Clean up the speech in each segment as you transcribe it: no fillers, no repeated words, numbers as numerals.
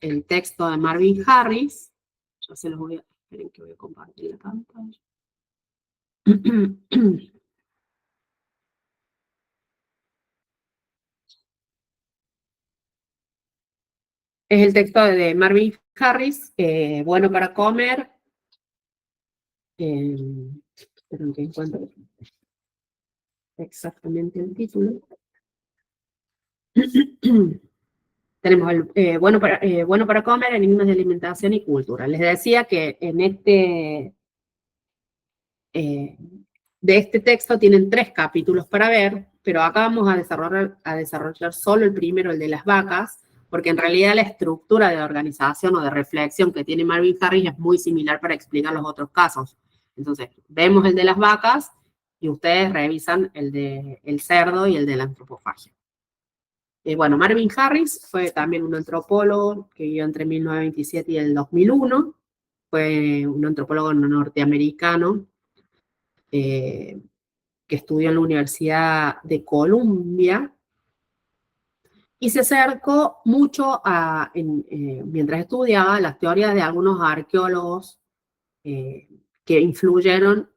el texto de Marvin Harris. Yo se los voy a... Esperen que voy a compartir la pantalla. Es el texto de Marvin Harris, Bueno para comer. Esperen que encuentre exactamente el título. Tenemos el bueno para comer, enigmas de alimentación y cultura. Les decía que en de este texto tienen 3 capítulos para ver, pero acá vamos a desarrollar solo el primero, el de las vacas, porque en realidad la estructura de organización o de reflexión que tiene Marvin Harris es muy similar para explicar los otros casos. Entonces, vemos el de las vacas y ustedes revisan el del cerdo y el de la antropofagia. Bueno, Marvin Harris fue también un antropólogo que vivió entre 1927 y el 2001. Fue un antropólogo norteamericano que estudió en la Universidad de Columbia y se acercó mucho mientras estudiaba las teorías de algunos arqueólogos que influyeron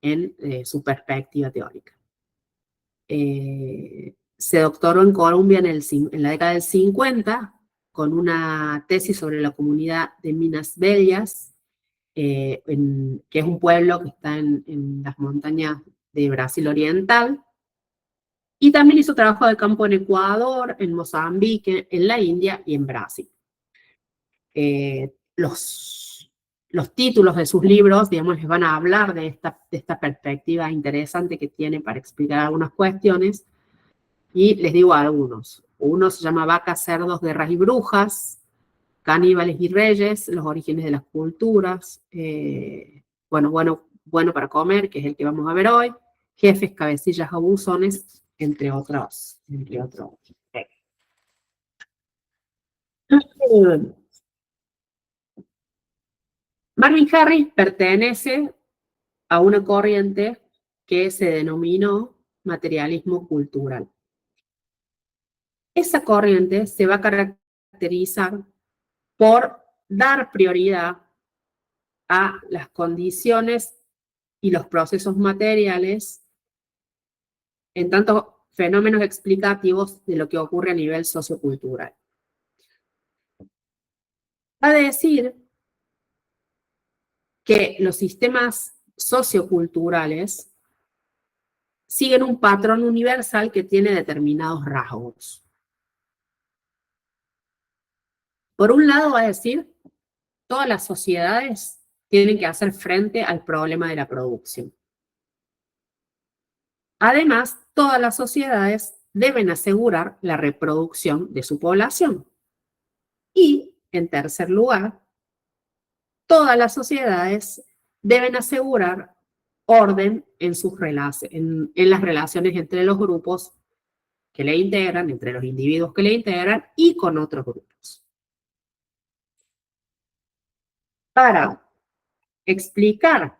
en su perspectiva teórica. Se doctoró en Columbia en la década del 50 con una tesis sobre la comunidad de Minas Bellas, que es un pueblo que está en las montañas de Brasil Oriental, y también hizo trabajo de campo en Ecuador, en Mozambique, en la India y en Brasil. Los títulos de sus libros, digamos, les van a hablar de esta perspectiva interesante que tiene para explicar algunas cuestiones, y les digo algunos. Uno se llama Vacas, cerdos, guerras y brujas, Caníbales y reyes, los orígenes de las culturas, bueno para comer, que es el que vamos a ver hoy, Jefes, cabecillas, abusones, entre otros. Marvin Harris pertenece a una corriente que se denominó materialismo cultural. Esa corriente se va a caracterizar por dar prioridad a las condiciones y los procesos materiales en tanto fenómenos explicativos de lo que ocurre a nivel sociocultural. Va a decir que los sistemas socioculturales siguen un patrón universal que tiene determinados rasgos. Por un lado va a decir, todas las sociedades tienen que hacer frente al problema de la producción. Además, todas las sociedades deben asegurar la reproducción de su población. Y, en tercer lugar, todas las sociedades deben asegurar orden en las relaciones entre los grupos que le integran, entre los individuos que le integran y con otros grupos. Para explicar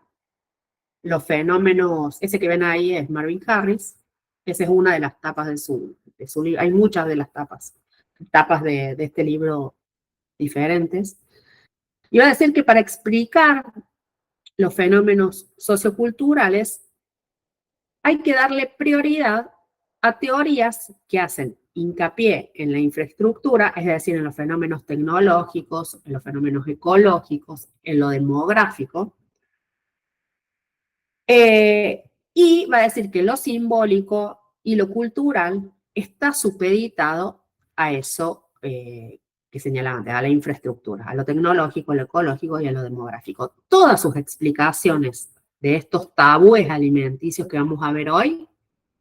los fenómenos, ese que ven ahí es Marvin Harris, esa es una de las tapas de su libro, hay muchas de las tapas de este libro diferentes. Y va a decir que para explicar los fenómenos socioculturales hay que darle prioridad a teorías que hacen hincapié en la infraestructura, es decir, en los fenómenos tecnológicos, en los fenómenos ecológicos, en lo demográfico, y va a decir que lo simbólico y lo cultural está supeditado a eso que señalaba antes, a la infraestructura, a lo tecnológico, a lo ecológico y a lo demográfico. Todas sus explicaciones de estos tabúes alimenticios que vamos a ver hoy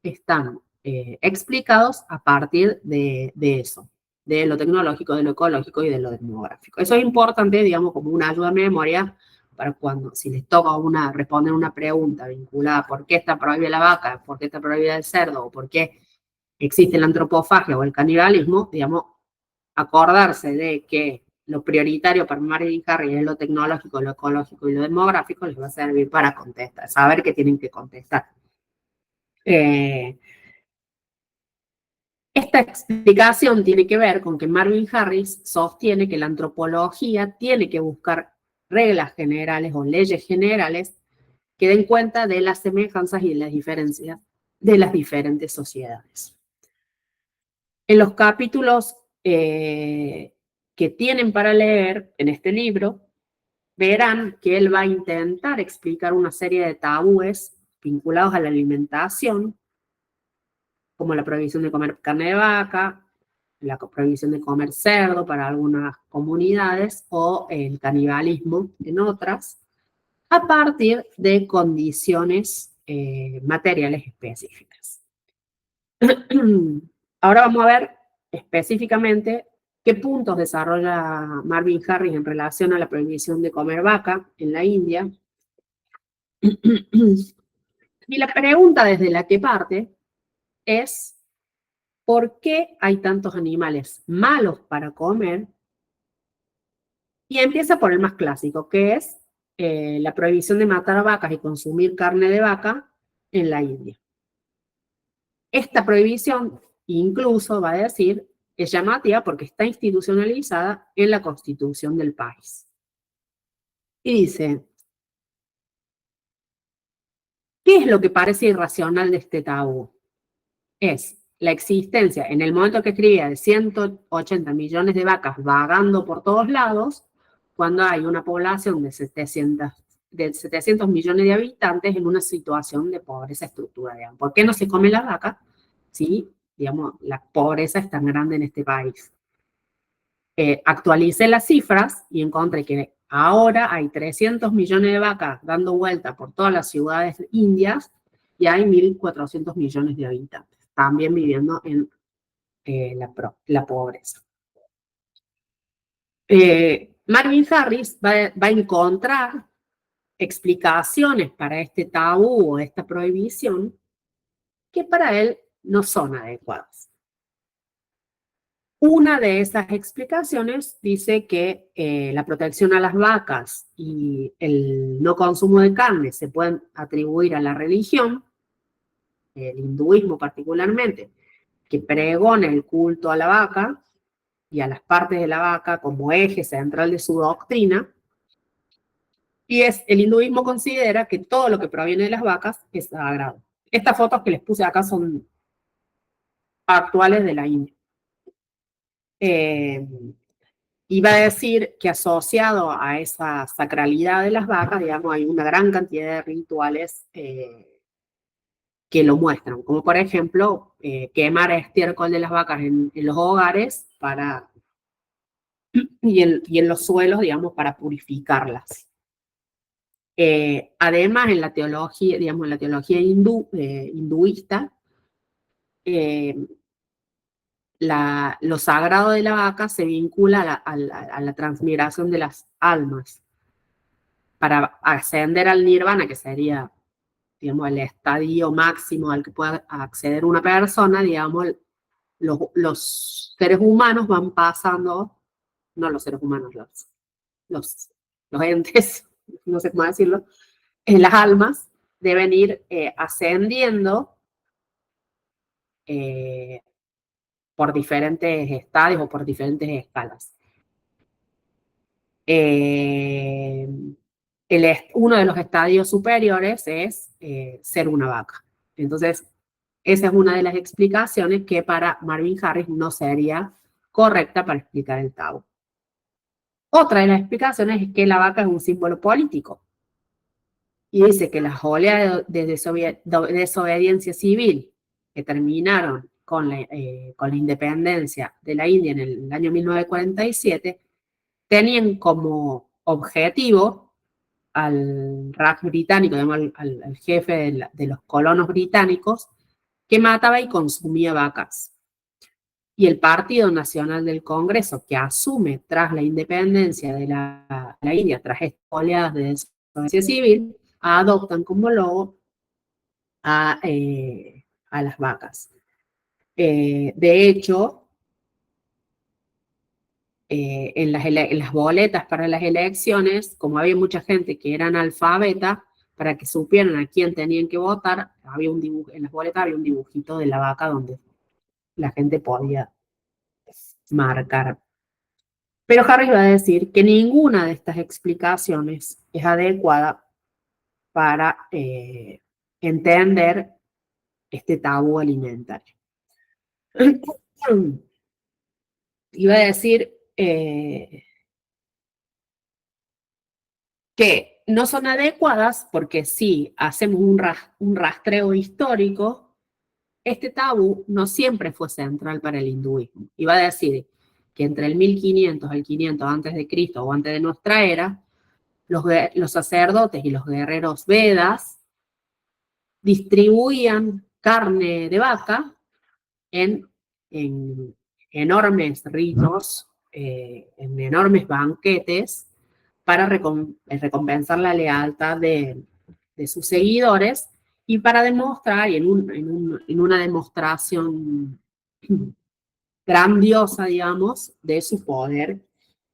están explicados a partir de eso, de lo tecnológico, de lo ecológico y de lo demográfico. Eso es importante, digamos, como una ayuda a memoria para cuando, si les toca responder una pregunta vinculada a por qué está prohibida la vaca, por qué está prohibida el cerdo, o por qué existe la antropofagia o el canibalismo, digamos, acordarse de que lo prioritario para Marvin Harris es lo tecnológico, lo ecológico y lo demográfico, les va a servir para contestar, saber que tienen que contestar. Esta explicación tiene que ver con que Marvin Harris sostiene que la antropología tiene que buscar reglas generales o leyes generales que den cuenta de las semejanzas y de las diferencias de las diferentes sociedades. En los capítulos que tienen para leer en este libro, verán que él va a intentar explicar una serie de tabúes vinculados a la alimentación, como la prohibición de comer carne de vaca, la prohibición de comer cerdo para algunas comunidades o el canibalismo en otras, a partir de condiciones materiales específicas. Ahora vamos a ver específicamente qué puntos desarrolla Marvin Harris en relación a la prohibición de comer vaca en la India. Y la pregunta desde la que parte es, ¿por qué hay tantos animales malos para comer? Y empieza por el más clásico, que es la prohibición de matar vacas y consumir carne de vaca en la India. Esta prohibición incluso, va a decir, es llamativa porque está institucionalizada en la Constitución del país. Y dice, ¿qué es lo que parece irracional de este tabú? Es la existencia, en el momento que escribía, de 180 millones de vacas vagando por todos lados, cuando hay una población de 700 millones de habitantes en una situación de pobreza estructural. ¿Por qué no se come la vaca? Sí, digamos, la pobreza es tan grande en este país. Actualicé las cifras y encontré que ahora hay 300 millones de vacas dando vuelta por todas las ciudades indias y hay 1.400 millones de habitantes, también viviendo en la pobreza. Marvin Harris va a encontrar explicaciones para este tabú o esta prohibición que para él no son adecuadas. Una de esas explicaciones dice que la protección a las vacas y el no consumo de carne se pueden atribuir a la religión, el hinduismo particularmente, que pregona el culto a la vaca y a las partes de la vaca como eje central de su doctrina. Y el hinduismo considera que todo lo que proviene de las vacas es sagrado. Estas fotos que les puse acá son actuales de la India. Y va a decir que asociado a esa sacralidad de las vacas, digamos, hay una gran cantidad de rituales que lo muestran, como por ejemplo quemar estiércol de las vacas en los hogares y en los suelos, digamos, para purificarlas. Además, en la teología, digamos, en la teología hinduista, lo sagrado de la vaca se vincula a la transmigración de las almas. Para ascender al nirvana, que sería, digamos, el estadio máximo al que pueda acceder una persona, digamos, los seres humanos van pasando, no los seres humanos, los entes, no sé cómo decirlo, las almas deben ir ascendiendo por diferentes estadios o por diferentes escalas. Uno de los estadios superiores es ser una vaca. Entonces, esa es una de las explicaciones que para Marvin Harris no sería correcta para explicar el tabú. Otra de las explicaciones es que la vaca es un símbolo político. Y dice que las oleadas de desobediencia civil que terminaron con la independencia de la India en el año 1947 tenían como objetivo al Raj británico, al jefe de los colonos británicos, que mataba y consumía vacas. Y el Partido Nacional del Congreso, que asume tras la independencia de la India, tras estas oleadas de desobediencia civil, adoptan como logo a las vacas. De hecho, en las boletas para las elecciones, como había mucha gente que era analfabeta, para que supieran a quién tenían que votar, había un dibujo, en las boletas había un dibujito de la vaca donde la gente podía marcar. Pero Harris va a decir que ninguna de estas explicaciones es adecuada para entender este tabú alimentario. Iba a decir que no son adecuadas porque si hacemos un rastreo histórico, este tabú no siempre fue central para el hinduismo. Iba a decir que entre el 1500 al 500 antes de Cristo o antes de nuestra era, los sacerdotes y los guerreros Vedas distribuían carne de vaca en enormes ritos, en enormes banquetes, para recompensar la lealtad de sus seguidores y para demostrar, y en una demostración grandiosa, digamos, de su poder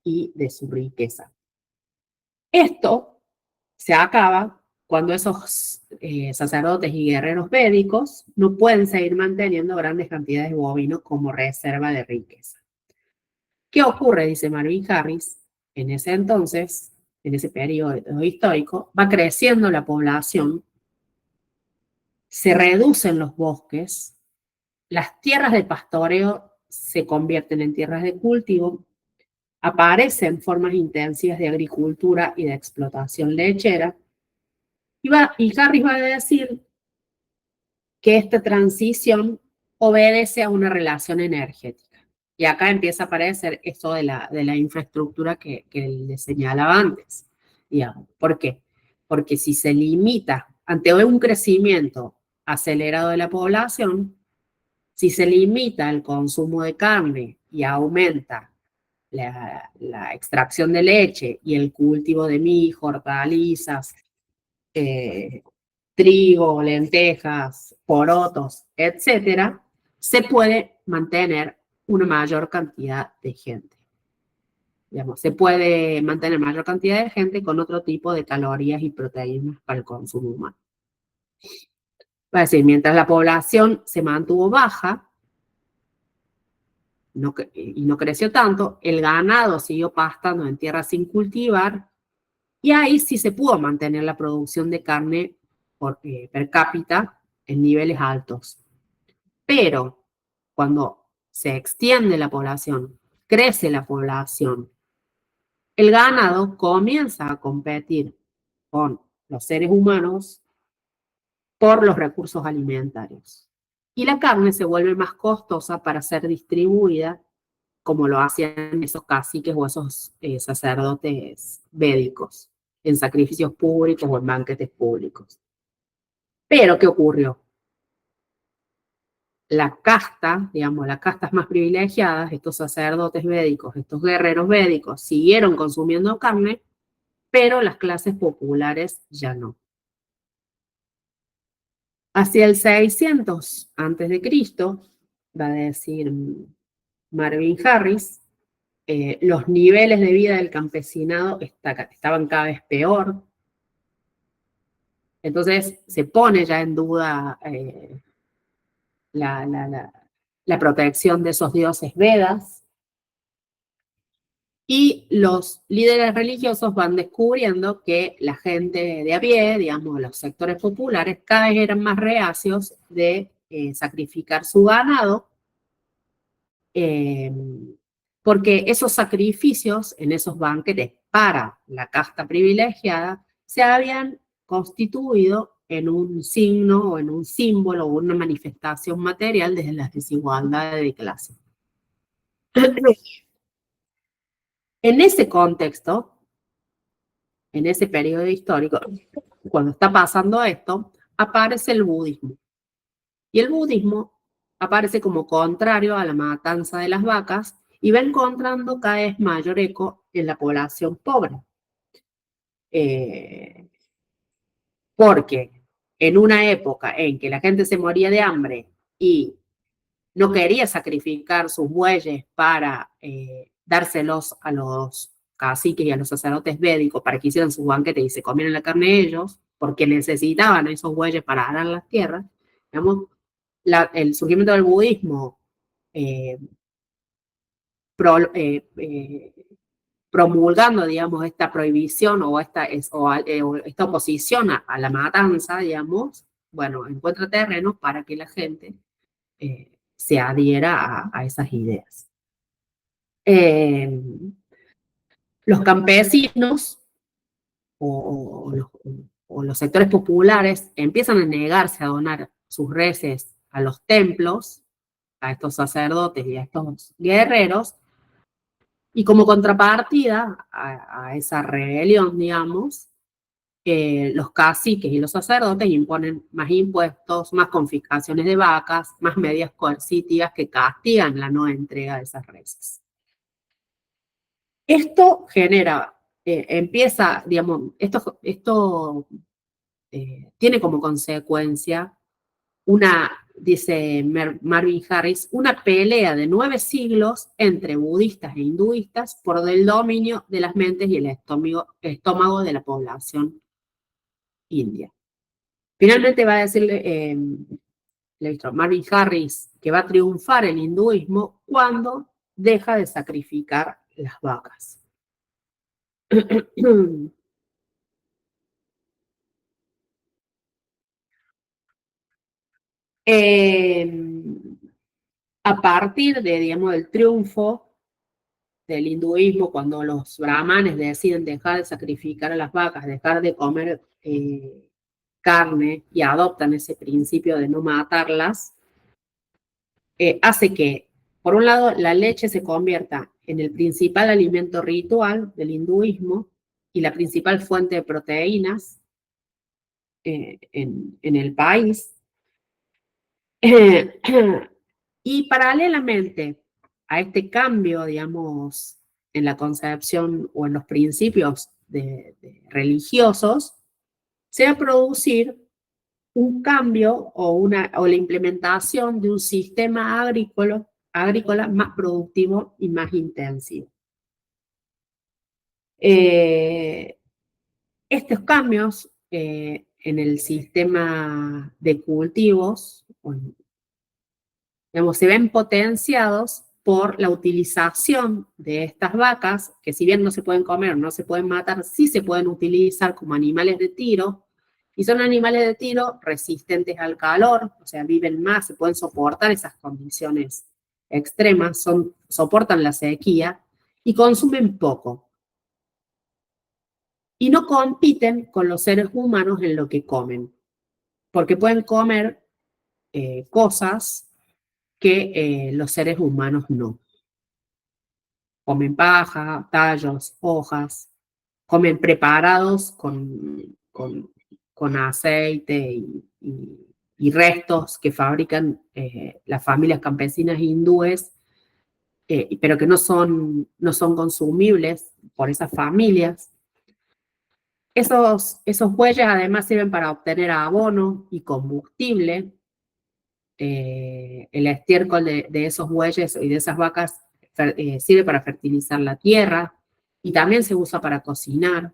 y de su riqueza. Esto se acaba cuando esos sacerdotes y guerreros védicos no pueden seguir manteniendo grandes cantidades de bovinos como reserva de riqueza. ¿Qué ocurre? Dice Marvin Harris. En ese entonces, en ese periodo histórico, va creciendo la población, se reducen los bosques, las tierras de pastoreo se convierten en tierras de cultivo, aparecen formas intensivas de agricultura y de explotación lechera, y Harris va a decir que esta transición obedece a una relación energética. Y acá empieza a aparecer esto de la infraestructura que les señalaba antes. Digamos. ¿Por qué? Porque si se limita ante un crecimiento acelerado de la población, si se limita el consumo de carne y aumenta la extracción de leche y el cultivo de mijo, hortalizas, trigo, lentejas, porotos, etcétera, se puede mantener una mayor cantidad de gente. Digamos, se puede mantener mayor cantidad de gente con otro tipo de calorías y proteínas para el consumo humano. Va a decir, mientras la población se mantuvo baja y no creció tanto, el ganado siguió pastando en tierras sin cultivar y ahí sí se pudo mantener la producción de carne per cápita en niveles altos. Pero cuando se extiende la población, crece la población, el ganado comienza a competir con los seres humanos por los recursos alimentarios. Y la carne se vuelve más costosa para ser distribuida, como lo hacían esos caciques o esos sacerdotes védicos, en sacrificios públicos o en banquetes públicos. Pero, ¿qué ocurrió? La casta, digamos, las castas más privilegiadas, estos sacerdotes védicos, estos guerreros védicos, siguieron consumiendo carne, pero las clases populares ya no. Hacia el 600 antes de Cristo, va a decir Marvin Harris, los niveles de vida del campesinado estaban cada vez peor. Entonces se pone ya en duda la protección de esos dioses Vedas. Y los líderes religiosos van descubriendo que la gente de a pie, digamos, los sectores populares, cada vez eran más reacios de sacrificar su ganado, porque esos sacrificios en esos banquetes para la casta privilegiada se habían constituido en un signo o en un símbolo o una manifestación material desde las desigualdades de clase. En ese contexto, en ese periodo histórico, cuando está pasando esto, aparece el budismo. Y el budismo aparece como contrario a la matanza de las vacas y va encontrando cada vez mayor eco en la población pobre. Porque en una época en que la gente se moría de hambre y no quería sacrificar sus bueyes para dárselos a los caciques y a los sacerdotes védicos para que hicieran sus banquetes y se comieran la carne de ellos, porque necesitaban esos bueyes para arar las tierras, digamos, el surgimiento del budismo eh, pro, promulgando, digamos, esta prohibición o esta oposición a la matanza, digamos, bueno, encuentra terreno para que la gente se adhiera a esas ideas. Los campesinos o los sectores populares empiezan a negarse a donar sus reses a los templos, a estos sacerdotes y a estos guerreros, y como contrapartida a esa rebelión, digamos, los caciques y los sacerdotes imponen más impuestos, más confiscaciones de vacas, más medidas coercitivas que castigan la no entrega de esas reses. Esto genera, empieza, digamos, esto tiene como consecuencia dice Marvin Harris, una pelea de 9 siglos entre budistas e hinduistas por el dominio de las mentes y el estómago de la población india. Finalmente va a decirle Marvin Harris que va a triunfar el hinduismo cuando deja de sacrificar las vacas. A partir de, digamos, del triunfo del hinduismo, cuando los brahmanes deciden dejar de sacrificar a las vacas, dejar de comer carne y adoptan ese principio de no matarlas, hace que, por un lado, la leche se convierta en el principal alimento ritual del hinduismo y la principal fuente de proteínas en el país. Y paralelamente a este cambio, digamos, en la concepción o en los principios religiosos, se va a producir un cambio o la implementación de un sistema agrícola más productivo y más intensivo. Estos cambios en el sistema de cultivos, digamos, se ven potenciados por la utilización de estas vacas, que si bien no se pueden comer, no se pueden matar, sí se pueden utilizar como animales de tiro, y son animales de tiro resistentes al calor, o sea, viven más, se pueden soportar esas condiciones extremas, soportan la sequía y consumen poco. Y no compiten con los seres humanos en lo que comen, porque pueden comer cosas que los seres humanos no. Comen paja, tallos, hojas, comen preparados con aceite y restos que fabrican las familias campesinas hindúes, pero que no son consumibles por esas familias. Esos bueyes además sirven para obtener abono y combustible. El estiércol de esos bueyes y de esas vacas sirve para fertilizar la tierra y también se usa para cocinar.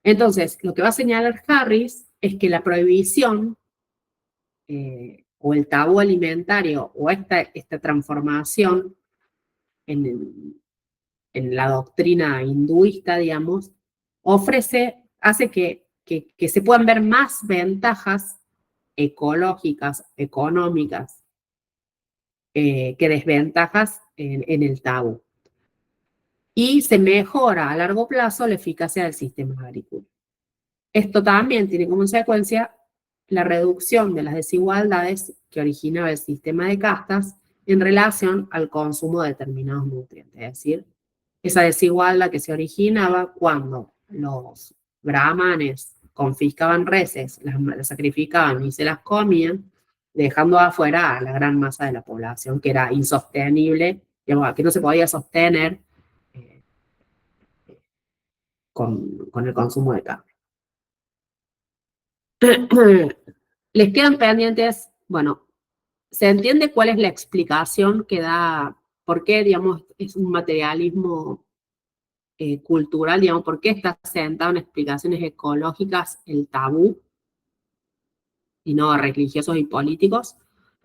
Entonces, lo que va a señalar Harris es que la prohibición o el tabú alimentario o esta transformación en la doctrina hinduista, digamos, hace que se puedan ver más ventajas ecológicas, económicas, que desventajas en el tabú. Y se mejora a largo plazo la eficacia del sistema agrícola. Esto también tiene como consecuencia la reducción de las desigualdades que originaba el sistema de castas en relación al consumo de determinados nutrientes. Es decir, esa desigualdad que se originaba cuando los brahmanes confiscaban reses, las sacrificaban y se las comían, dejando afuera a la gran masa de la población, que era insostenible, digamos, que no se podía sostener con el consumo de carne. Les quedan pendientes, bueno, se entiende cuál es la explicación que da, por qué, digamos, es un materialismo cultural, digamos, por qué está sentado en explicaciones ecológicas el tabú y no religiosos y políticos.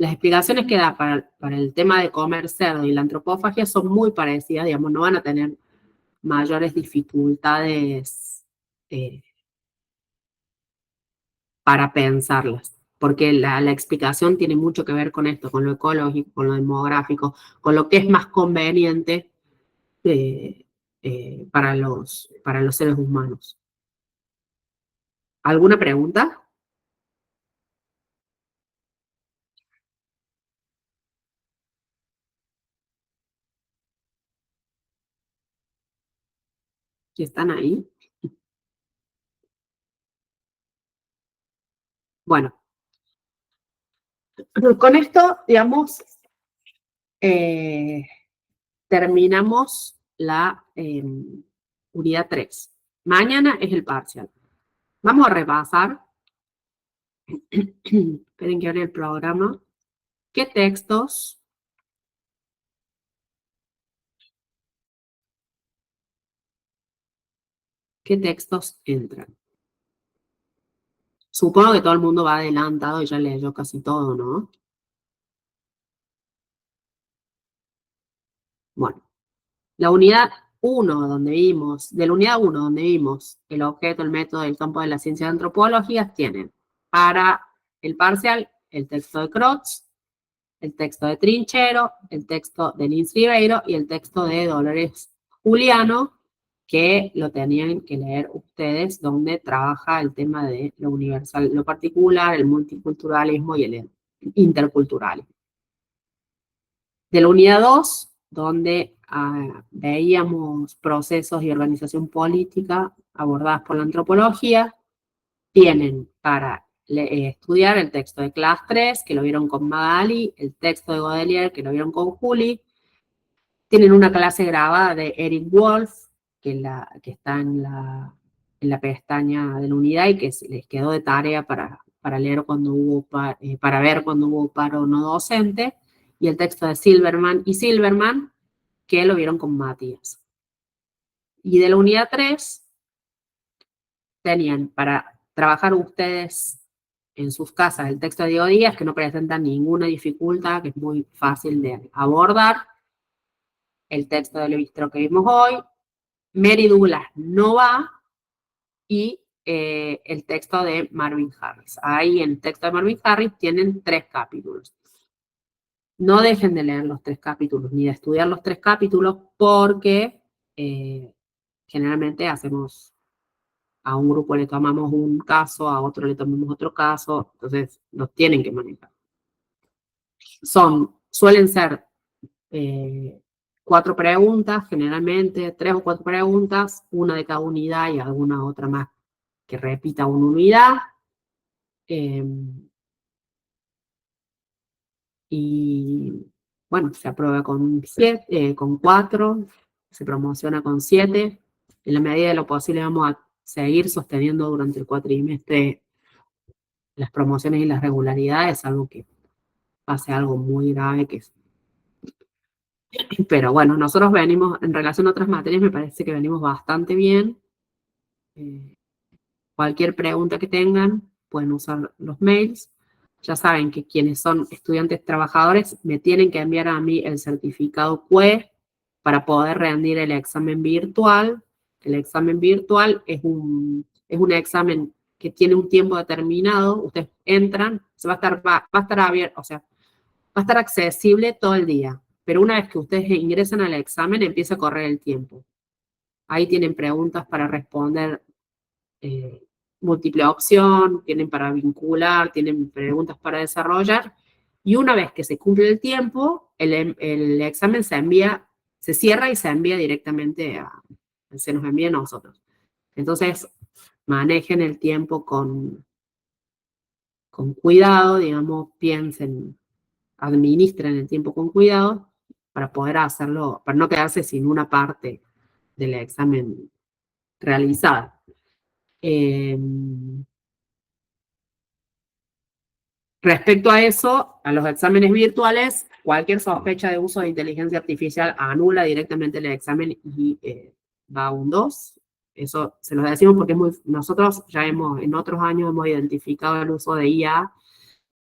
Las explicaciones que da para el tema de comer cerdo y la antropofagia son muy parecidas, digamos, no van a tener mayores dificultades para pensarlas, porque la explicación tiene mucho que ver con esto, con lo ecológico, con lo demográfico, con lo que es más conveniente para los seres humanos. ¿Alguna pregunta? ¿Si están ahí? Bueno, con esto, digamos, eh, terminamos la unidad 3. Mañana es el parcial. Vamos a repasar, esperen que abra el programa, qué textos entran. Supongo que todo el mundo va adelantado y ya leyó casi todo, ¿no? Bueno, la unidad 1, de la unidad 1, donde vimos el objeto, el método, el campo de las ciencias antropológicas, tienen para el parcial el texto de Crotz, el texto de Trinchero, el texto de Lins Ribeiro y el texto de Dolores Juliano, que lo tenían que leer ustedes, donde trabaja el tema de lo universal, lo particular, el multiculturalismo y el interculturalismo. De la unidad 2, donde veíamos procesos y organización política abordadas por la antropología, tienen para estudiar el texto de Class 3, que lo vieron con Magali, el texto de Godelier, que lo vieron con Juli. Tienen una clase grabada de Eric Wolf, que está en la pestaña de la unidad y que les quedó de tarea para leer cuando hubo para ver cuando hubo paro no docente, y el texto de Silverman y Silverman, que lo vieron con Matías. Y de la unidad 3 tenían para trabajar ustedes en sus casas el texto de Diego Díaz, que no presenta ninguna dificultad, que es muy fácil de abordar, el texto de Levi-Strauss que vimos hoy, Mary Douglas no va, y el texto de Marvin Harris. Ahí en el texto de Marvin Harris tienen 3 capítulos. No dejen de leer los 3 capítulos, ni de estudiar los 3 capítulos, porque generalmente hacemos, a un grupo le tomamos un caso, a otro le tomamos otro caso, entonces los tienen que manejar. Suelen ser 4 preguntas, generalmente 3 o 4 preguntas, una de cada unidad y alguna otra más que repita una unidad. Y bueno, se aprueba con 4, se promociona con 7. En la medida de lo posible vamos a seguir sosteniendo durante el cuatrimestre las promociones y las regularidades, algo que pase algo muy grave pero bueno, nosotros venimos, en relación a otras materias, me parece que venimos bastante bien. Cualquier pregunta que tengan, pueden usar los mails. Ya saben que quienes son estudiantes trabajadores me tienen que enviar a mí el certificado CUE para poder rendir el examen virtual. El examen virtual es un examen que tiene un tiempo determinado. Ustedes entran, va a estar abierto, o sea, va a estar accesible todo el día. Pero una vez que ustedes ingresan al examen, empieza a correr el tiempo. Ahí tienen preguntas para responder múltiple opción, tienen para vincular, tienen preguntas para desarrollar, y una vez que se cumple el tiempo, el examen se cierra y se envía directamente se nos envía a nosotros. Entonces, manejen el tiempo con cuidado, digamos, piensen, administren el tiempo con cuidado para poder hacerlo, para no quedarse sin una parte del examen realizada. Respecto a eso, a los exámenes virtuales, cualquier sospecha de uso de inteligencia artificial anula directamente el examen y va a un 2. Eso se los decimos porque nosotros ya en otros años hemos identificado el uso de IA